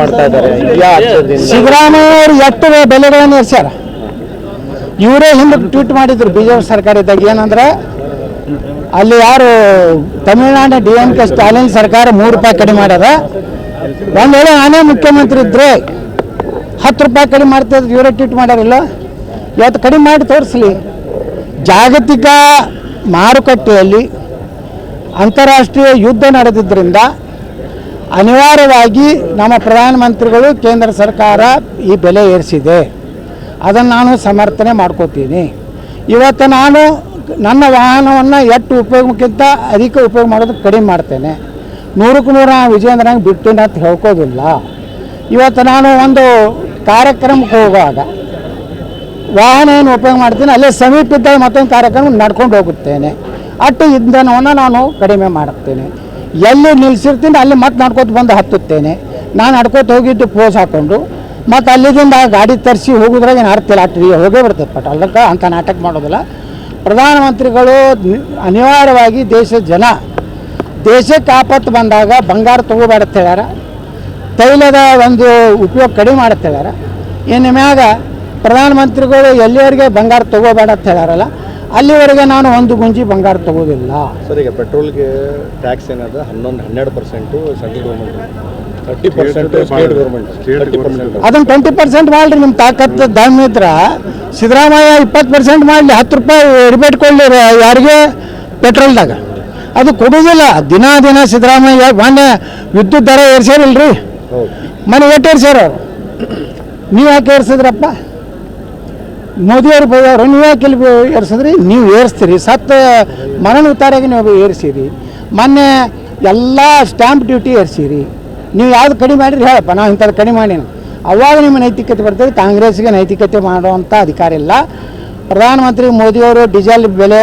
ಮಾಡ್ತಾ ಇದ್ದಾರೆ ಸಿದ್ದರಾಮಯ್ಯ ಅವರು ಎಷ್ಟು ಬೆಲೆಗಳನ್ನು ಏರ್ಸ್ಯಾರ. ಇವರೇ ಹಿಂದೆ ಟ್ವೀಟ್ ಮಾಡಿದ್ರು ಬಿಜೆಪಿ ಸರ್ಕಾರ ಇದ್ದಾಗ ಏನಂದ್ರೆ ಅಲ್ಲಿ ಯಾರು ತಮಿಳುನಾಡಿನ DMK ಸ್ಟಾಲಿನ್ ಸರ್ಕಾರ 3 ರೂಪಾಯಿ ಕಡಿಮೆ ಮಾಡ್ಯಾರ. ಒಂದು ವೇಳೆ ನಾನೇ ಮುಖ್ಯಮಂತ್ರಿ ಇದ್ರೆ 10 ರೂಪಾಯಿ ಕಡಿಮೆ ಮಾಡ್ತಿದ್ರು, ಇವರೇ ಟ್ವೀಟ್ ಮಾಡ್ಯಾರಿಲ್ಲ. ಇವತ್ತು ಕಡಿಮೆ ಮಾಡಿ ತೋರಿಸಲಿ. ಜಾಗತಿಕ ಮಾರುಕಟ್ಟೆಯಲ್ಲಿ ಅಂತಾರಾಷ್ಟ್ರೀಯ ಯುದ್ಧ ನಡೆದಿದ್ದರಿಂದ ಅನಿವಾರ್ಯವಾಗಿ ನಮ್ಮ ಪ್ರಧಾನಮಂತ್ರಿಗಳು ಕೇಂದ್ರ ಸರ್ಕಾರ ಈ ಬೆಲೆ ಏರಿಸಿದೆ. ಅದನ್ನು ನಾನು ಸಮರ್ಥನೆ ಮಾಡ್ಕೋತೀನಿ. ಇವತ್ತು ನಾನು ನನ್ನ ವಾಹನವನ್ನು ಎಷ್ಟು ಉಪಯೋಗಕ್ಕಿಂತ ಅಧಿಕ ಉಪಯೋಗ ಮಾಡೋದು ಕಡಿಮೆ ಮಾಡ್ತೇನೆ. 100ಕ್ಕೆ 100 ವಿಜೇಂದ್ರನಾಗ ಬಿಟ್ಟಿನ ಅಂತ ಹೇಳ್ಕೋದಿಲ್ಲ. ಇವತ್ತು ನಾನು ಒಂದು ಕಾರ್ಯಕ್ರಮಕ್ಕೆ ಹೋಗುವಾಗ ವಾಹನ ಏನು ಉಪಯೋಗ ಮಾಡ್ತೀನಿ, ಅಲ್ಲೇ ಸಮೀಪ ಇದ್ದಾಗ ಮತ್ತೊಂದು ಕಾರ್ಯಕ್ರಮ ನಡ್ಕೊಂಡು ಹೋಗುತ್ತೇನೆ. ಅಷ್ಟು ಇಂಧನವನ್ನು ನಾನು ಕಡಿಮೆ ಮಾಡುತ್ತೇನೆ. ಎಲ್ಲಿ ನಿಲ್ಲಿಸಿರ್ತೀನಿ ಅಲ್ಲಿ ಮತ್ತೆ ನಡ್ಕೋತ ಬಂದು ಹತ್ತುತ್ತೇನೆ. ನಾನು ನಡ್ಕೋತ ಹೋಗಿದ್ದು ಪೋಸ್ ಹಾಕ್ಕೊಂಡು ಮತ್ತು ಅಲ್ಲಿಂದ ಗಾಡಿ ತರಿಸಿ ಹೋಗೋದ್ರಾಗ ಏನು ಅರ್ಥ ಇಲ್ಲ. ಅಷ್ಟು ಹೋಗೇ ಬರ್ತದೆ ಪಟ್ ಅದಕ್ಕೆ ಅಂಥ ನಾಟಕ ಮಾಡೋದಿಲ್ಲ. ಪ್ರಧಾನಮಂತ್ರಿಗಳು ಅನಿವಾರ್ಯವಾಗಿ ದೇಶಕ್ಕೆ ಆಪತ್ತು ಬಂದಾಗ ಬಂಗಾರ ತೊಗೋಬೇಡ ಅಂತ ಹೇಳ್ಯಾರ. ತೈಲದ ಒಂದು ಉಪಯೋಗ ಕಡಿಮೆ ಮಾಡುತ್ತೆ ಹೇಳ್ಯಾರ. ಇನ್ನು ಮ್ಯಾಗ ಪ್ರಧಾನಮಂತ್ರಿಗಳು ಎಲ್ಲಿವರೆಗೆ ಬಂಗಾರ ತೊಗೋಬೇಡ ಅಂತ ಹೇಳ್ಯಾರಲ್ಲ ಅಲ್ಲಿವರೆಗೆ ನಾನು ಒಂದು ಗುಂಜಿ ಬಂಗಾರ ತಗೋದಿಲ್ಲ. ಸರ್, ಈಗ ಪೆಟ್ರೋಲ್ಗೆ ಟ್ಯಾಕ್ಸ್ ಏನಾದ 11% ಸೆಂಟ್ರಲ್ ಗೌರ್ಮೆಂಟ್, 30% ಸ್ಟೇಟ್ ಗೌರ್ಮೆಂಟ್, 30%. ಅದನ್ನು 20% ಮಾಡಿರಿ. ನಿಮ್ಮ ತಾಕತ್ತು ದಮ್ ಇದ್ರೆ ಸಿದ್ದರಾಮಯ್ಯ 20% ಮಾಡಲಿ, 10 ರೂಪಾಯಿ ರಿಬೇಟ್ ಕೊಡಲಿ ಯಾರಿಗೆ ಪೆಟ್ರೋಲ್ದಾಗ. ಅದು ಕೊಡೋದಿಲ್ಲ. ದಿನ ಸಿದ್ದರಾಮಯ್ಯ ಮೊನ್ನೆ ವಿದ್ಯುತ್ ದರ ಏರ್ಸ್ಯಾರಿಲ್ರಿ, ಮನೆ ಎಷ್ಟು ಏರ್ಸ್ಯಾರ ಅವರು. ನೀವು ಯಾಕೆ ಏರ್ಸಿದ್ರಪ್ಪ? ಮೋದಿಯವರು ಬೈಯವರು, ನೀವು ಯಾಕೆ ಇಲ್ಲಿ ಏರ್ಸಿದ್ರಿ? ನೀವು ಏರಿಸ್ತೀರಿ. ಮರಣ ಉತ್ತಾರಾಗಿ ನೀವು ಏರಿಸಿರಿ. ಮೊನ್ನೆ ಎಲ್ಲ ಸ್ಟ್ಯಾಂಪ್ ಡ್ಯೂಟಿ ಏರಿಸಿರಿ. ನೀವು ಯಾವ್ದು ಕಡಿಮೆ ಮಾಡಿರಿ ಹೇಳಪ್ಪ, ನಾವು ಇಂಥದ್ದು ಕಡಿಮೆ ಮಾಡೀನಿ. ಅವಾಗ ನಿಮ್ಮ ನೈತಿಕತೆ ಬರ್ತದೆ. ಕಾಂಗ್ರೆಸ್ಗೆ ನೈತಿಕತೆ ಮಾಡುವಂಥ ಅಧಿಕಾರ ಇಲ್ಲ. ಪ್ರಧಾನಮಂತ್ರಿ ಮೋದಿಯವರು ಡೀಸೆಲ್ ಬೆಲೆ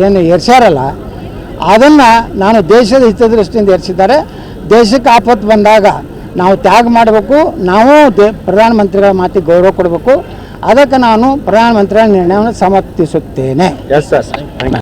ಏನು ಏರ್ಸ್ಯಾರಲ್ಲ ಅದನ್ನು ನಾನು ದೇಶದ ಹಿತದೃಷ್ಟಿಯಿಂದ ಏರಿಸಿದ್ದಾರೆ. ದೇಶಕ್ಕೆ ಆಪತ್ತು ಬಂದಾಗ ನಾವು ತ್ಯಾಗ ಮಾಡಬೇಕು. ನಾವು ಪ್ರಧಾನಮಂತ್ರಿಗಳ ಮಾತಿಗೆ ಗೌರವ ಕೊಡಬೇಕು. ಅದಕ್ಕೆ ನಾನು ಪ್ರಧಾನಮಂತ್ರಿಗಳ ನಿರ್ಣಯವನ್ನು ಸಮರ್ಥಿಸುತ್ತೇನೆ. Yes sir.